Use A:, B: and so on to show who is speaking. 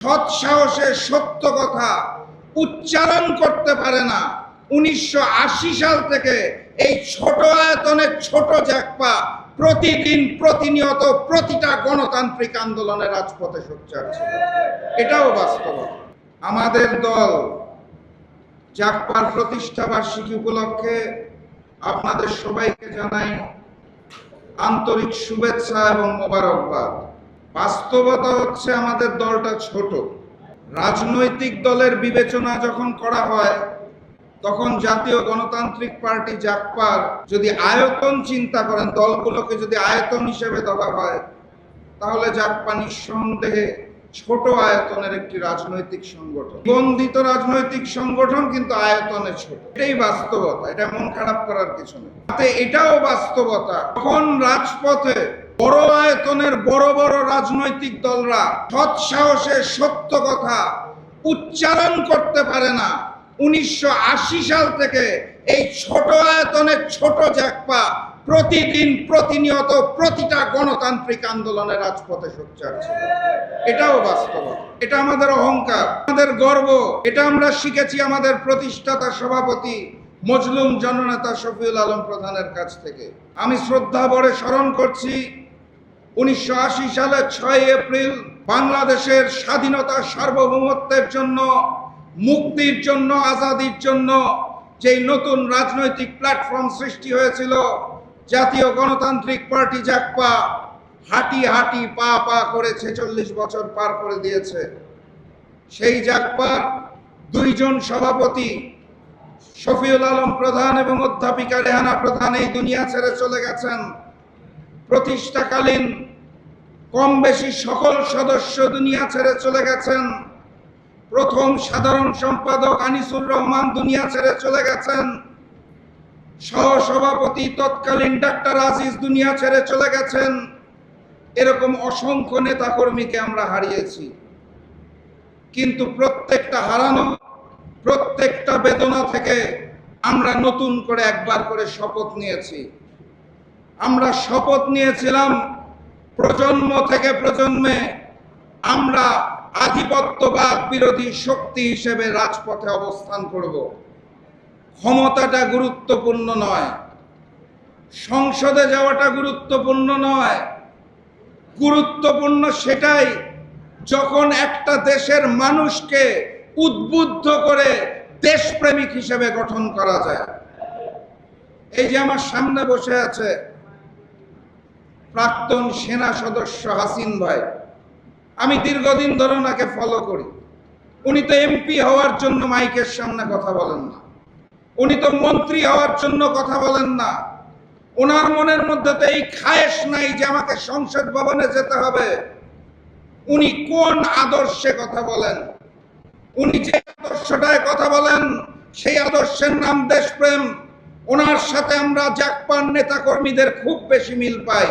A: সৎ সাহসে সত্য কথা উচ্চারণ করতে পারে না। 1980 সাল থেকে এই ছোট আয়তনের ছোট জাকপা প্রতিদিন প্রতিনিয়ত প্রতিটা গণতান্ত্রিক আন্দোলনে রাজপথে সোচ্চার ছিল। এটাও বাস্তব। আমাদের দল জাকপার প্রতিষ্ঠা বার্ষিকী উপলক্ষে আপনাদের সবাইকে জানাই আন্তরিক শুভেচ্ছা এবং মোবারকবাদ। বাস্তবতা হচ্ছে আমাদের দলটা ছোট। রাজনৈতিক দলের বিবেচনা যখন করা হয় তখন জাতীয় গণতান্ত্রিক পার্টি জাকপার যদি আয়তন চিন্তা করেন, দলগুলোকে যদি আয়তন হিসেবে ধরা হয়, তাহলে জাকপা নিঃসন্দেহে ছোট আয়তনের একটি রাজনৈতিক সংগঠন, বন্ধিত রাজনৈতিক সংগঠন, কিন্তু আয়তনে ছোট। এটাই বাস্তবতা, এটা মন খারাপ করার কিছু নেই। এটাও বাস্তবতা, যখন রাজপথে বড় আয়তনের বড় বড় রাজনৈতিক দলরা সৎ সাহসে সত্য কথা উচ্চারণ করতে পারে না, 1980 সাল থেকে এই ছোট আয়তনের ছোট জাকপা প্রতিদিন প্রতিনিয়ত প্রতিটা গণতান্ত্রিক আন্দোলনে রাজপথে সোচ্চার ছিল। এটাও বাস্তব। এটা আমাদের অহংকার, আমাদের গর্ব। এটা আমরা শিখেছি আমাদের প্রতিষ্ঠাতা সভাপতি মজলুম জননেতা শফিউল আলম প্রধানের কাছ থেকে। আমি শ্রদ্ধা ভরে স্মরণ করছি 1980 সালের 6 এপ্রিল বাংলাদেশের স্বাধীনতা সার্বভৌমত্বের জন্য, মুক্তির জন্য, আজাদির জন্য যেই নতুন রাজনৈতিক প্ল্যাটফর্ম সৃষ্টি হয়েছিল, জাতীয় গণতান্ত্রিক পার্টি জাকপা হাঁটি হাঁটি পা পা করে 46 বছর পার করে দিয়েছে। সেই জাকপা দুইজন সভাপতি শফিউল আলম প্রধান এবং অধ্যাপিকা রেহানা প্রধান এই দুনিয়া ছেড়ে চলে গেছেন। প্রতিষ্ঠাকালীন কম বেশি সকল সদস্য দুনিয়া ছেড়ে চলে গেছেন। প্রথম সাধারণ সম্পাদক আনিসুর রহমান দুনিয়া ছেড়ে চলে গেছেন। সহসভাপতি তৎকালীন ডাক্তার আজিজ দুনিয়া ছেড়ে চলে গেছেন। এরকম অসংখ্য নেতাকর্মীকে আমরা হারিয়েছি। কিন্তু প্রত্যেকটা হারানো, প্রত্যেকটা বেদনা থেকে আমরা নতুন করে একবার করে শপথ নিয়েছি। আমরা শপথ নিয়েছিলাম প্রজন্ম থেকে প্রজন্মে আমরা আধিপত্যবাদ বিরোধী শক্তি হিসেবে রাজপথে অবস্থান করব। ক্ষমতাটা গুরুত্বপূর্ণ নয়, সংসদে যাওয়াটা গুরুত্বপূর্ণ নয়। গুরুত্বপূর্ণ সেটাই যখন একটা দেশের মানুষকে উদ্বুদ্ধ করে দেশপ্রেমিক হিসেবে গঠন করা যায়। এই যে আমার সামনে বসে আছে প্রাক্তন সেনা সদস্য হাসিন ভাই, আমি দীর্ঘদিন ধরে ওনাকে ফলো করি। উনি তো এমপি হওয়ার জন্য মাইকের সামনে কথা বলেন না, উনি তো মন্ত্রী হওয়ার জন্য কথা বলেন না। ওনার মনের মধ্যে তো এই খায়েশ নাই যে আমাকে সংসদ ভবনে যেতে হবে। উনি কোন আদর্শে কথা বলেন? উনি যে আদর্শটায় কথা বলেন সেই আদর্শের নাম দেশপ্রেম। ওনার সাথে আমরা জাকপার নেতা কর্মীদের খুব বেশি মিল পাই।